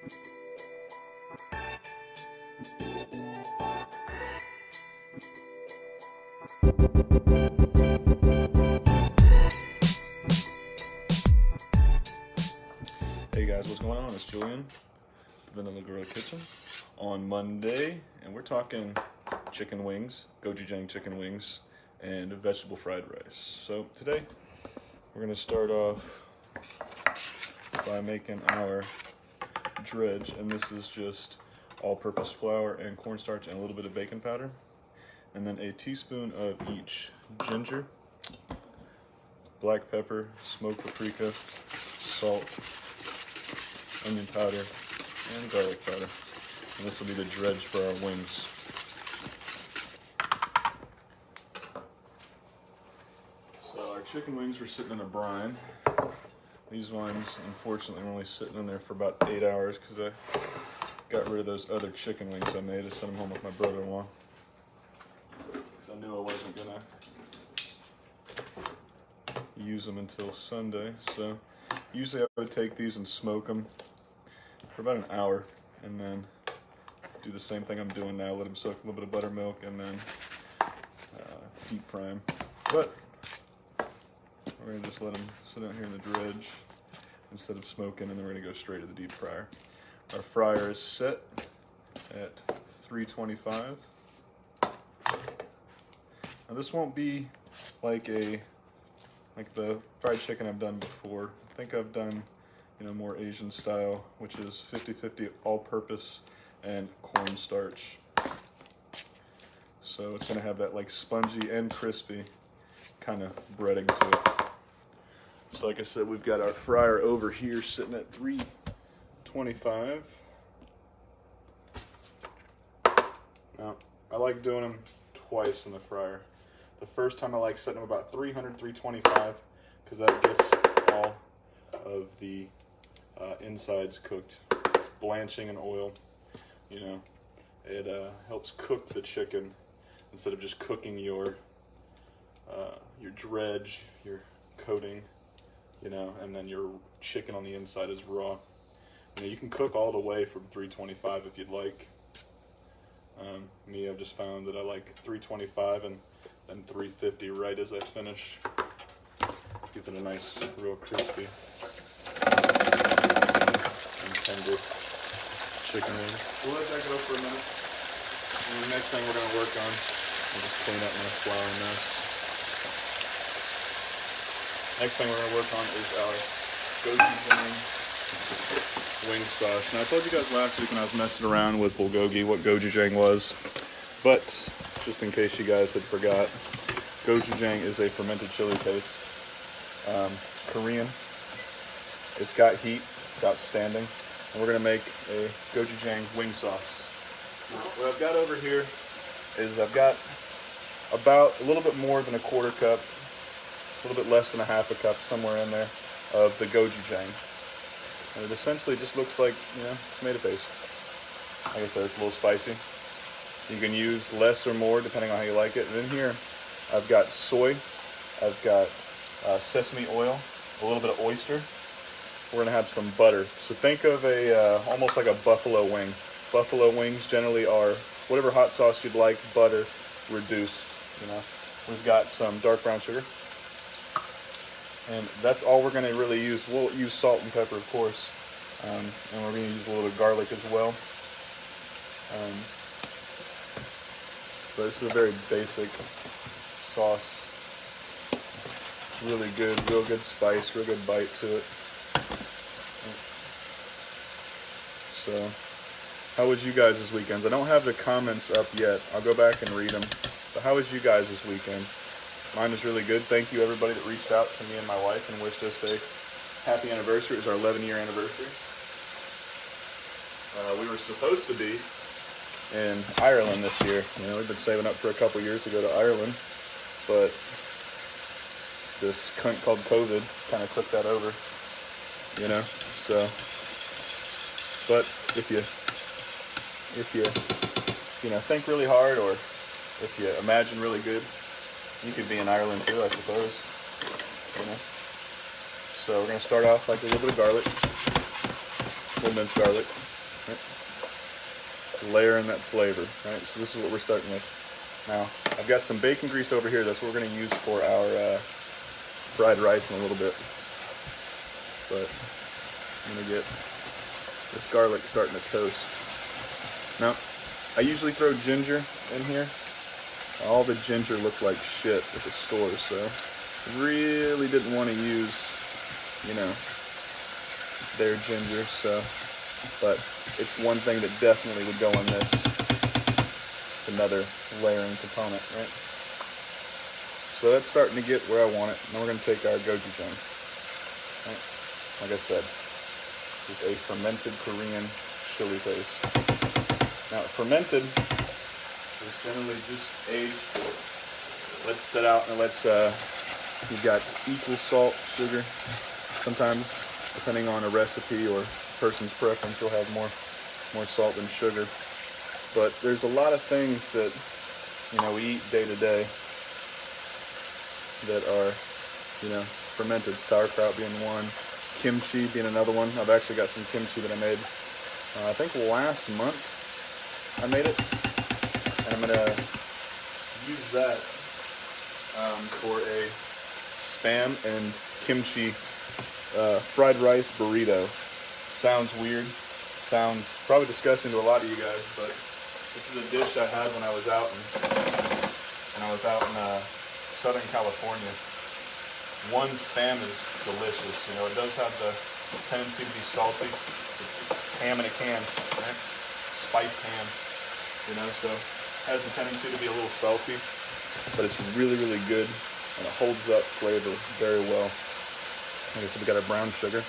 Hey guys, what's going on? It's Julian, the Vanilla Gorilla Kitchen, on Monday, and we're talking chicken wings, Gochujang chicken wings, and vegetable fried rice. So today, we're going to start off by making our dredge, and this is just all-purpose flour and cornstarch and a little bit of baking powder, and then a teaspoon of each ginger, black pepper, smoked paprika, salt, onion powder, and garlic powder. And this will be the dredge for our wings. So our chicken wings were sitting in a brine. These ones, unfortunately, were only sitting in there for about 8 hours because I got rid of those other chicken wings I made. I sent them home with my brother-in-law because I knew I wasn't gonna use them until Sunday. So usually I would take these and smoke them for about an hour and then do the same thing I'm doing now, let them soak a little bit of buttermilk and then deep fry them. But we're going to just let them sit out here in the dredge instead of smoking, and then we're going to go straight to the deep fryer. Our fryer is set at 325. Now this won't be like the fried chicken I've done before. I think I've done more Asian style, which is 50-50 all-purpose and cornstarch. So it's going to have that like spongy and crispy kind of breading to it. So like I said, we've got our fryer over here sitting at 325. Now, I like doing them twice in the fryer. The first time I like setting them about 300, 325, because that gets all of the insides cooked. It's blanching in oil, it helps cook the chicken instead of just cooking your dredge, your coating, and then your chicken on the inside is raw. You can cook all the way from 325 if you'd like. Me, I've just found that I like 325 and then 350 right as I finish. Give it a nice, real crispy and tender chicken wing. We'll let that go for a minute. And the next thing we're going to work on, I'll just clean up my flour mess. Next thing we're going to work on is our gochujang wing sauce. Now I told you guys last week when I was messing around with bulgogi what gochujang was, but just in case you guys had forgot, gochujang is a fermented chili paste. Korean. It's got heat. It's outstanding. And we're going to make a gochujang wing sauce. What I've got over here is I've got about a little bit more than a quarter cup, a little bit less than a half a cup, somewhere in there, of the gochujang. And it essentially just looks like, tomato paste. Like I said, it's a little spicy. You can use less or more depending on how you like it. And in here, I've got soy, I've got sesame oil, a little bit of oyster. We're going to have some butter. So think of almost like a buffalo wing. Buffalo wings generally are whatever hot sauce you'd like, butter reduced. We've got some dark brown sugar. And that's all we're going to really use. We'll use salt and pepper, of course. And we're going to use a little bit of garlic as well. But this is a very basic sauce. Really good, real good spice, real good bite to it. So, how was you guys this weekend? I don't have the comments up yet. I'll go back and read them. But how was you guys this weekend? Mine was really good. Thank you everybody that reached out to me and my wife and wished us a happy anniversary. It was our 11-year anniversary. We were supposed to be in Ireland this year. We've been saving up for a couple years to go to Ireland, but this cunt called COVID kind of took that over, so, but if you think really hard, or if you imagine really good, you could be in Ireland too, I suppose, So we're going to start off like a little bit of garlic, a little minced garlic. right? Layering that flavor, right? So this is what we're starting with. Now, I've got some bacon grease over here. That's what we're gonna use for our fried rice in a little bit. But I'm gonna get this garlic starting to toast. Now, I usually throw ginger in here. All the ginger looked like shit at the store, so really didn't want to use, you know, their ginger, so, but it's one thing that definitely would go on this. It's another layering component, right? So that's starting to get where I want it. Now we're going to take our gochujang. Right? Like I said, this is a fermented Korean chili paste. Now, fermented is generally just aged. Let's set out and let's, you've got equal salt, sugar. Sometimes, depending on a recipe or person's preference, you'll have more salt than sugar. But there's a lot of things that, you know, we eat day to day that are, you know, fermented. Sauerkraut being one, kimchi being another one. I've actually got some kimchi that I made, I think last month I made it. And I'm gonna use that for a spam and kimchi fried rice burrito. Sounds weird, sounds probably disgusting to a lot of you guys, but this is a dish I had when I was out in Southern California. One, spam is delicious. You know, it does have the tendency to be salty. It's ham in a can, right? Spiced ham, you know, so it has the tendency to be a little salty, but it's really, really good, and it holds up flavor very well. Okay, so we got our brown sugar.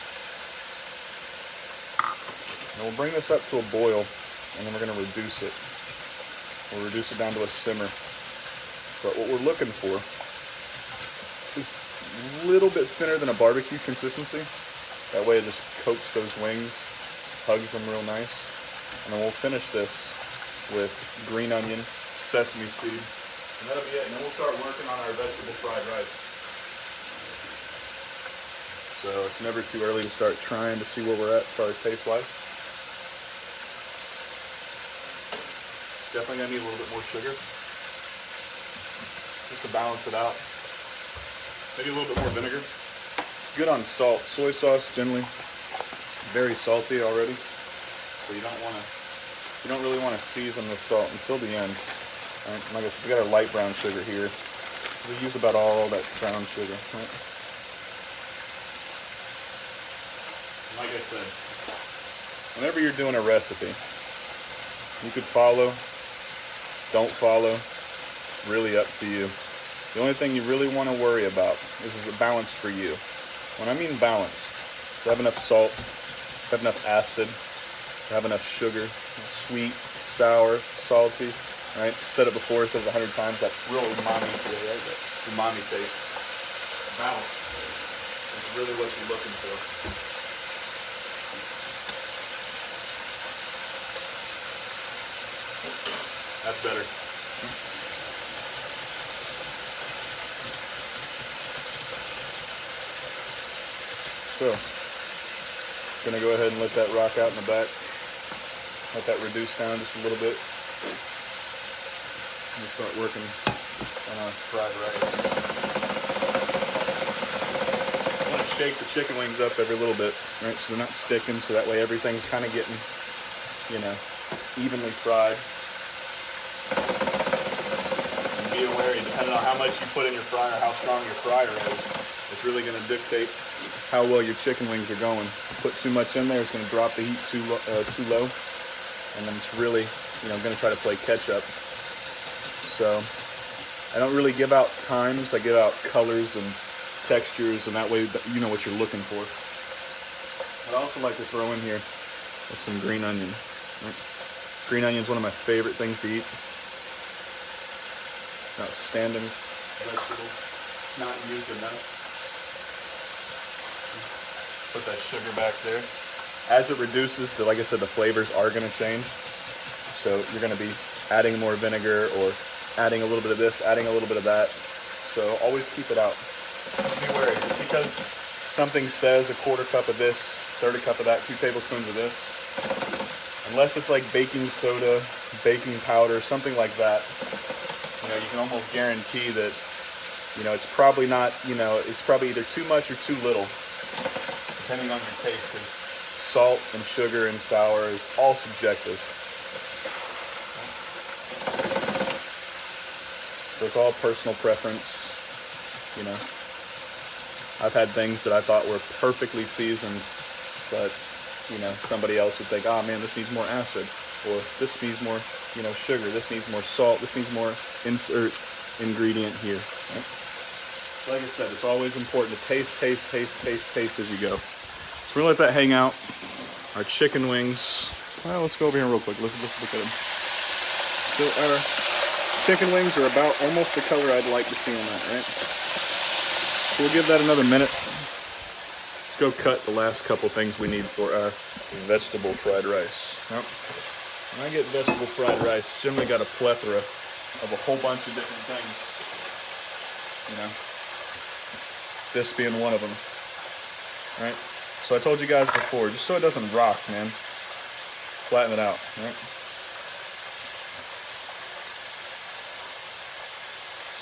And we'll bring this up to a boil, and then we're going to reduce it. We'll reduce it down to a simmer. But what we're looking for is a little bit thinner than a barbecue consistency. That way it just coats those wings, hugs them real nice. And then we'll finish this with green onion, sesame seed, and that'll be it. And then we'll start working on our vegetable fried rice. So it's never too early to start trying to see where we're at as far as taste-wise. Definitely gonna need a little bit more sugar, just to balance it out. Maybe a little bit more vinegar. It's good on salt. Soy sauce generally very salty already, so you don't really want to season the salt until the end. Right? Like I said, we got our light brown sugar here. We use about all that brown sugar. Right? Like I said, whenever you're doing a recipe, you could follow, don't follow, really up to you. The only thing you really want to worry about is the balance for you. When I mean balance, have enough salt, have enough acid, have enough sugar, sweet, sour, salty, right? Said it before, said it 100 times, that real umami feel, right? That umami taste. Balance is really what you're looking for. That's better. So, gonna go ahead and let that rock out in the back. Let that reduce down just a little bit. And start working on our fried rice. I want to shake the chicken wings up every little bit, right? So they're not sticking, so that way everything's kind of getting, you know, evenly fried. And be aware, depending on how much you put in your fryer, how strong your fryer is, it's really going to dictate how well your chicken wings are going. Put too much in there, it's going to drop the heat too low, and then it's really, you know, going to try to play catch up. So I don't really give out times. I give out colors and textures, and that way you know what you're looking for. I'd also like to throw in here some green onion. Right? Green onion is one of my favorite things to eat. Outstanding vegetable, not used enough. Put that sugar back there. As it reduces, like I said, the flavors are going to change. So you're going to be adding more vinegar or adding a little bit of this, adding a little bit of that. So always keep it out. Be wary. Just because something says a 1/4 cup of this, 1/3 cup of that, 2 tablespoons of this, Unless it's like baking soda, baking powder, something like that, you know, you can almost guarantee that, you know, it's probably not, you know, it's probably either too much or too little, depending on your taste, because salt and sugar and sour is all subjective. So it's all personal preference, you know. I've had things that I thought were perfectly seasoned, but, you know, somebody else would think, oh man, this needs more acid, or this needs more, you know, sugar, this needs more salt, this needs more insert ingredient here. Right? Like I said, it's always important to taste as you go. So we're gonna let that hang out. Our chicken wings. Well, let's go over here real quick. Let's look at them. So our chicken wings are about almost the color I'd like to see on that, right? So we'll give that another minute. Let's go cut the last couple things we need for our vegetable fried rice. Now, when I get vegetable fried rice, it's generally got a plethora of a whole bunch of different things. You know, this being one of them, right? So I told you guys before, just so it doesn't rock, man, flatten it out, right?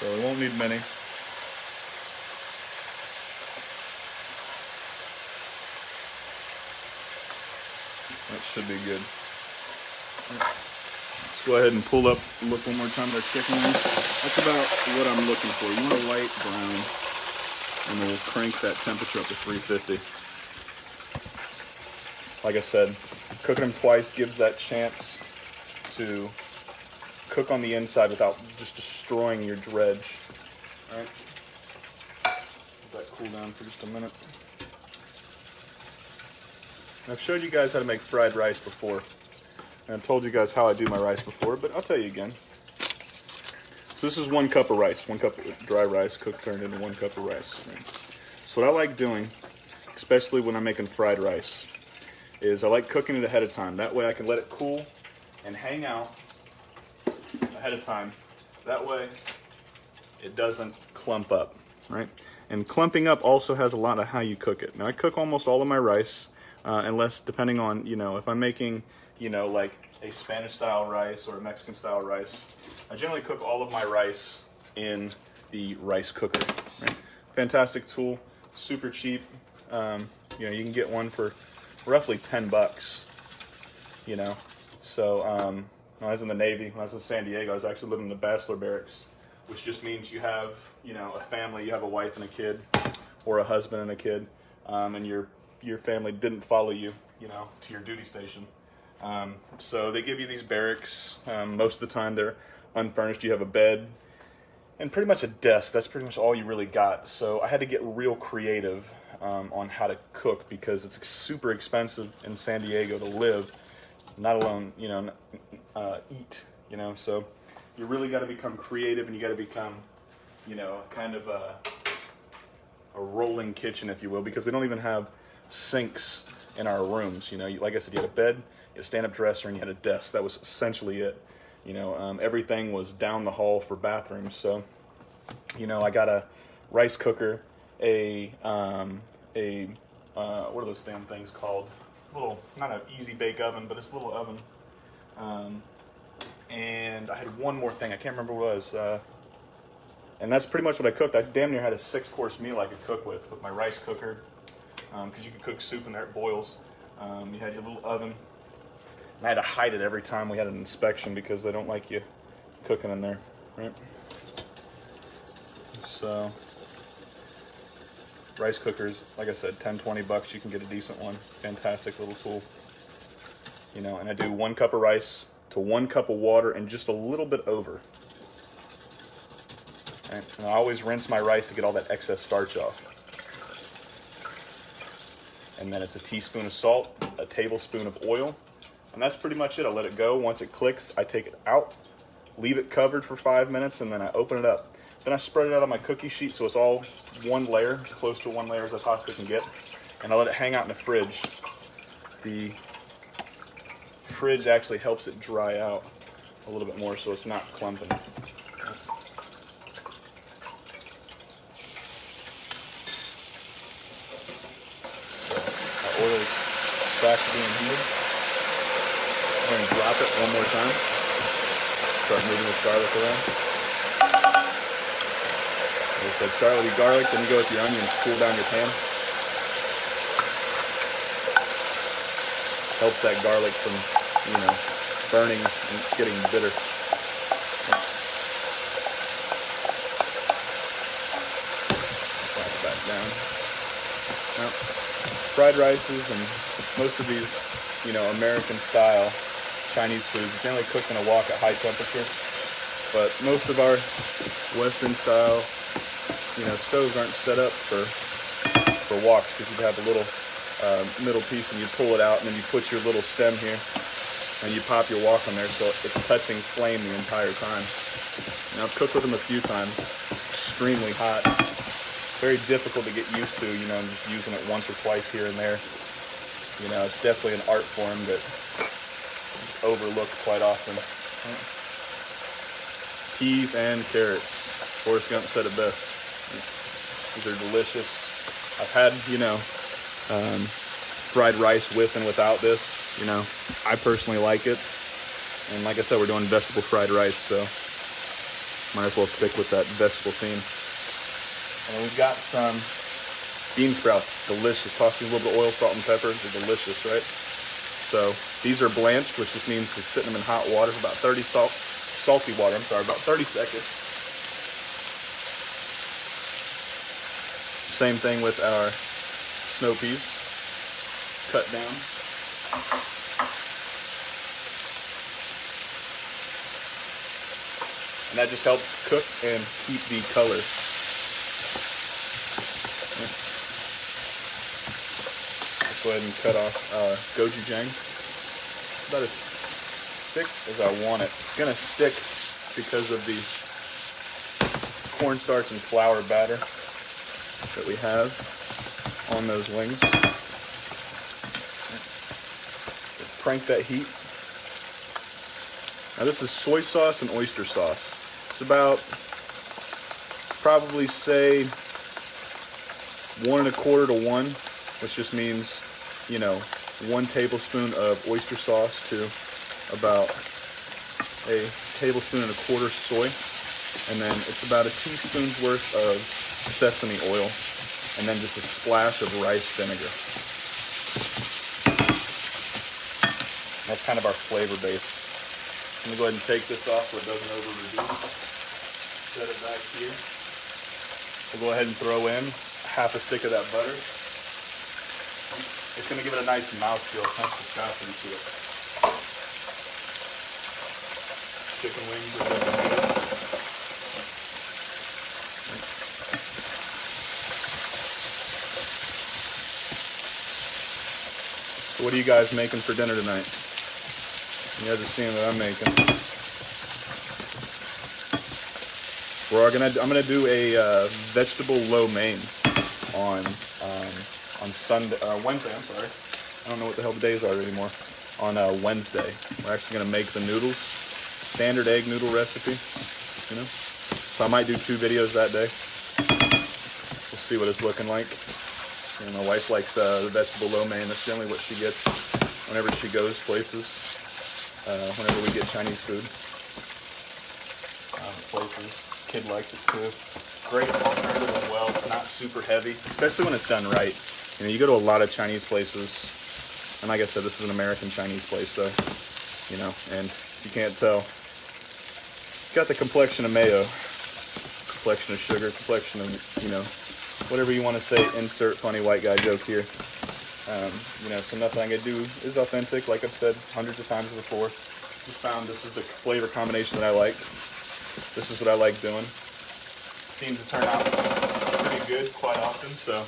So we won't need many. That should be good. Let's go ahead and pull up, look one more time at our chicken wings. That's about what I'm looking for. You want a light brown, and then we'll crank that temperature up to 350. Like I said, cooking them twice gives that chance to cook on the inside without just destroying your dredge. All right? Let that cool down for just a minute. I've showed you guys how to make fried rice before, and I've told you guys how I do my rice before, but I'll tell you again. So this is 1 cup of rice, 1 cup of dry rice cooked turned into 1 cup of rice. Right? So what I like doing, especially when I'm making fried rice, is I like cooking it ahead of time. That way I can let it cool and hang out ahead of time. That way it doesn't clump up, right? And clumping up also has a lot of how you cook it. Now I cook almost all of my rice, unless depending on, you know, if I'm making, you know, like a Spanish style rice or a Mexican style rice, I generally cook all of my rice in the rice cooker. Right? Fantastic tool, super cheap. You know, you can get one for roughly $10, you know. So when I was in the Navy, when I was in San Diego, I was actually living in the bachelor barracks, which just means you have, you know, a family, you have a wife and a kid, or a husband and a kid, and your family didn't follow you, you know, to your duty station. So they give you these barracks. Most of the time they're unfurnished. You have a bed and pretty much a desk. That's pretty much all you really got. So I had to get real creative on how to cook, because it's super expensive in San Diego to live, not alone, you know, eat, you know. So you really got to become creative, and you got to become, you know, kind of a rolling kitchen, if you will, because we don't even have sinks in our rooms. You know, like I said, you had a bed, you had a stand-up dresser, and you had a desk. That was essentially it. You know, everything was down the hall for bathrooms. So, you know, I got a rice cooker, what are those damn things called? Little, not an easy bake oven, but it's a little oven. And I had one more thing. I can't remember what it was. And that's pretty much what I cooked. I damn near had a 6-course meal I could cook with my rice cooker, because you could cook soup in there, it boils. You had your little oven. And I had to hide it every time we had an inspection, because they don't like you cooking in there, right? So, rice cookers, like I said, $10-20, you can get a decent one. Fantastic little tool. You know, and I do 1 cup of rice to 1 cup of water and just a little bit over. And I always rinse my rice to get all that excess starch off. And then it's a teaspoon of salt, a tablespoon of oil, and that's pretty much it. I let it go. Once it clicks, I take it out, leave it covered for 5 minutes, and then I open it up. Then I spread it out on my cookie sheet so it's all one layer, as close to one layer as I possibly can get, and I let it hang out in the fridge. The fridge actually helps it dry out a little bit more so it's not clumping. Oil is back to being heated. top it one more time. Start moving this garlic around. Like I said, start with your garlic, then you go with your onions, cool down your pan. Helps that garlic from, burning and getting bitter. Slide it back down. Now, fried rices and most of these, American style Chinese foods are generally cooked in a wok at high temperature. But most of our Western style, stoves aren't set up for woks, because you have a little middle piece and you pull it out and then you put your little stem here and you pop your wok on there so it's touching flame the entire time. Now I've cooked with them a few times, extremely hot, very difficult to get used to, and just using it once or twice here and there. It's definitely an art form that is overlooked quite often. Peas and carrots. Forrest Gump said it best. These are delicious. I've had, fried rice with and without this. I personally like it. And like I said, we're doing vegetable fried rice, so might as well stick with that vegetable theme. And then we've got some bean sprouts. Delicious. Toss these a little bit of oil, salt, and pepper. They're delicious, right? So these are blanched, which just means we're sitting them in hot water for about salty water, about 30 seconds. Same thing with our snow peas, cut down. And that just helps cook and keep the color. Let's go ahead and cut off our gochujang. About as thick as I want it. It's gonna stick because of the cornstarch and flour batter that we have on those wings. Just crank that heat. Now this is soy sauce and oyster sauce. It's about, probably say 1 1/4 to 1, which just means, 1 tablespoon of oyster sauce to about a tablespoon and a quarter soy. And then it's about a teaspoon's worth of sesame oil, and then just a splash of rice vinegar. That's kind of our flavor base. I'm going to go ahead and take this off so it doesn't over reduce. Set it back here. We'll go ahead and throw in half a stick of that butter. It's going to give it a nice mouthfeel, nice viscosity to it. Chicken wings are looking good. So what are you guys making for dinner tonight? You guys are seeing what I'm making. I'm gonna do a vegetable lo mein on Wednesday. I'm sorry, I don't know what the hell the days are anymore. On Wednesday, we're actually gonna make the noodles, standard egg noodle recipe. So I might do 2 videos that day. We'll see what it's looking like. My wife likes the vegetable lo mein. That's generally what she gets whenever she goes places. Whenever we get Chinese food places. Kid likes it too. Great alternative as well. It's not super heavy, especially when it's done right. You go to a lot of Chinese places, and like I said, this is an American Chinese place, so and you can't tell. Got the complexion of mayo, complexion of sugar, complexion of whatever you want to say. Insert funny white guy joke here. So nothing I do is authentic, like I've said hundreds of times before. Just found this is the flavor combination that I like. This is what I like doing. Seems to turn out pretty good quite often, so,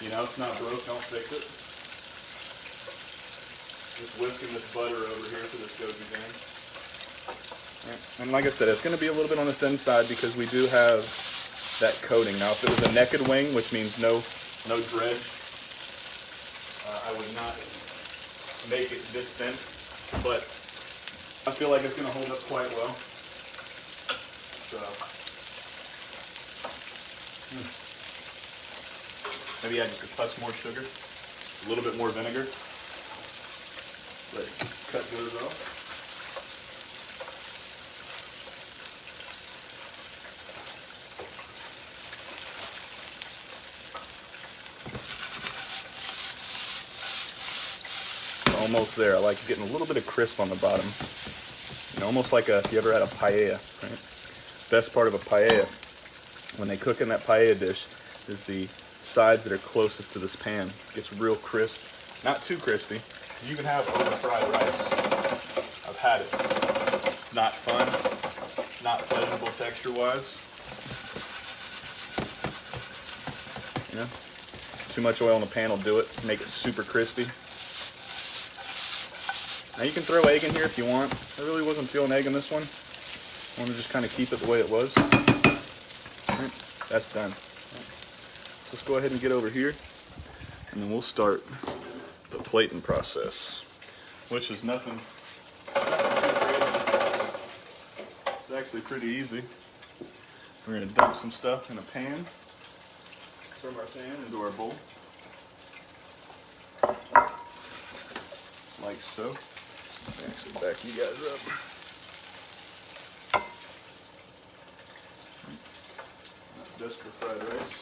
if not broke, don't fix it. Just whisking this butter over here for this gochujang. And like I said, it's going to be a little bit on the thin side because we do have that coating. Now, if it was a naked wing, which means no dredge, I would not make it this thin, but I feel like it's going to hold up quite well. So, maybe add just a touch more sugar, a little bit more vinegar. Let it cut good off. almost there. I like getting a little bit of crisp on the bottom. You know, almost like if you ever had a paella, right? Best part of a paella, when they cook in that paella dish, is the sides that are closest to this pan. It gets real crisp, not too crispy. You can have over fried rice. I've had it. It's not fun, not pleasurable texture-wise. You know, too much oil in the pan will do it, make it super crispy. Now you can throw egg in here if you want. I really wasn't feeling egg in this one. I want to just kind of keep it the way it was. Right, that's done. Right. Let's go ahead and get over here, and then we'll start the plating process, which is nothing too crazy. It's actually pretty easy. We're going to dump some stuff in a pan, from our pan into our bowl, like so. Actually back you guys up. Just for fried rice.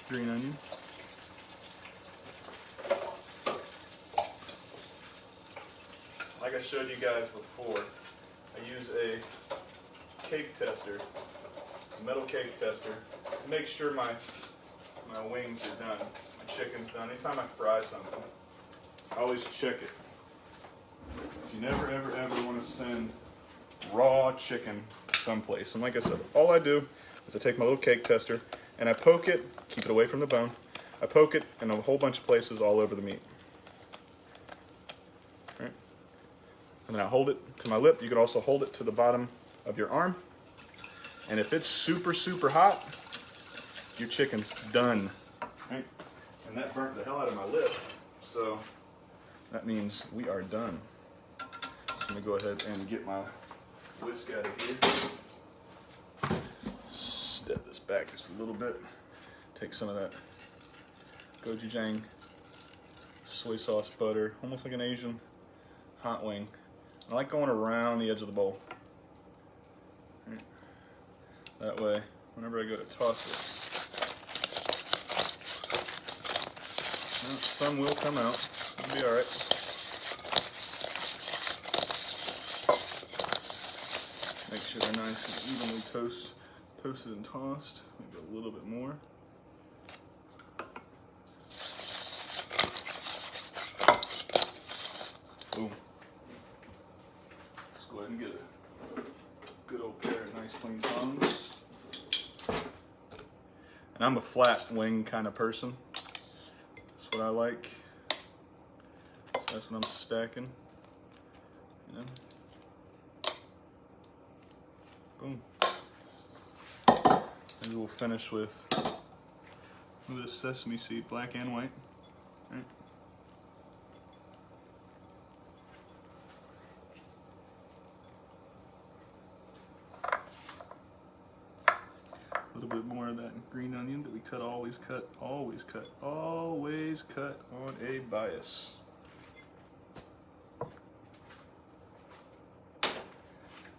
Green onion. Like I showed you guys before, I use a cake tester, a metal cake tester, to make sure my wings are done, my chicken's done. Anytime I fry something, I always check it. You never ever want to send raw chicken someplace. And like I said, all I do is I take my little cake tester and I poke it, keep it away from the bone. I poke it in a whole bunch of places all over the meat. Right? And then I hold it to my lip. You can also hold it to the bottom of your arm. And if it's super hot, your chicken's done. Right? And that burnt the hell out of my lip. So that means we are done. So I'm going to go ahead and get my whisk out of here. Step this back just a little bit. Take some of that gochujang soy sauce butter, almost like an Asian hot wing. I like going around the edge of the bowl. Right. That way, whenever I go to toss it, well, some will come out. It'll be all right. Make sure they're nice and evenly toasted and tossed. Maybe a little bit more. Boom. Let's go ahead and get a good old pair of nice clean tongs. And I'm a flat wing kind of person. That's what I like. So that's what I'm stacking. You know. Boom. Maybe we'll finish with this sesame seed, black and white. Right. A little bit more of that green onion that we always cut on a bias.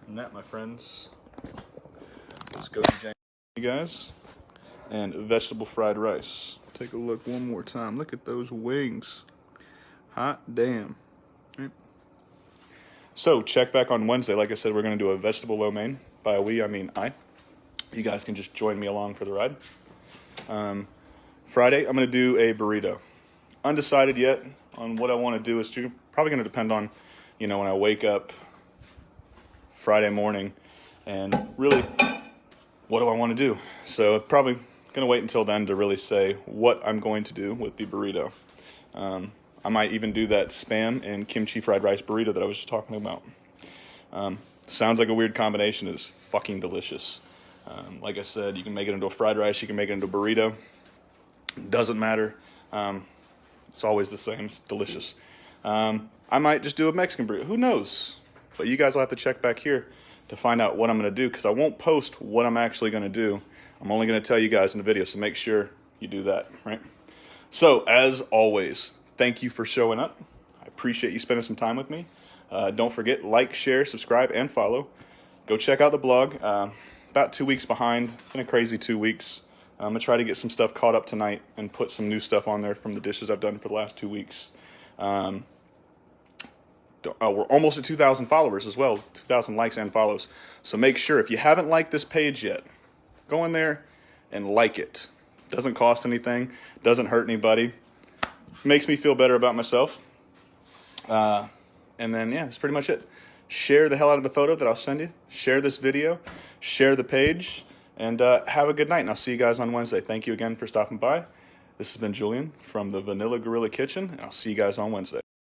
And that, my friends, is gochujang, you guys, and vegetable fried rice. Take a look one more time. Look at those wings. Hot damn. Right. So check back on Wednesday. Like I said, we're going to do a vegetable lo mein. By we, I mean I. You guys can just join me along for the ride. Friday, I'm going to do a burrito. Undecided yet on what I want to do. It's probably going to depend on, you know, when I wake up Friday morning and really what do I want to do. So probably going to wait until then to really say what I'm going to do with the burrito. I might even do that Spam and kimchi fried rice burrito that I was just talking about. Sounds like a weird combination. It's fucking delicious. Like I said, you can make it into a fried rice, you can make it into a burrito. Doesn't matter. It's always the same. It's delicious. I might just do a Mexican burrito. Who knows? But you guys will have to check back here to find out what I'm going to do, because I won't post what I'm actually going to do. I'm only going to tell you guys in the video, so make sure you do that, right? So, as always, thank you for showing up. I appreciate you spending some time with me. Don't forget, like, share, subscribe, and follow. Go check out the blog. About 2 weeks behind. Been a crazy 2 weeks. I'm going to try to get some stuff caught up tonight and put some new stuff on there from the dishes I've done for the last 2 weeks. We're almost at 2,000 followers as well, 2,000 likes and follows. So make sure, if you haven't liked this page yet, go in there and like it. Doesn't cost anything, doesn't hurt anybody. Makes me feel better about myself. And then, yeah, that's pretty much it. Share the hell out of the photo that I'll send you. Share this video. Share the page. And have a good night, and I'll see you guys on Wednesday. Thank you again for stopping by. This has been Julian from the Vanilla Gorilla Kitchen, and I'll see you guys on Wednesday.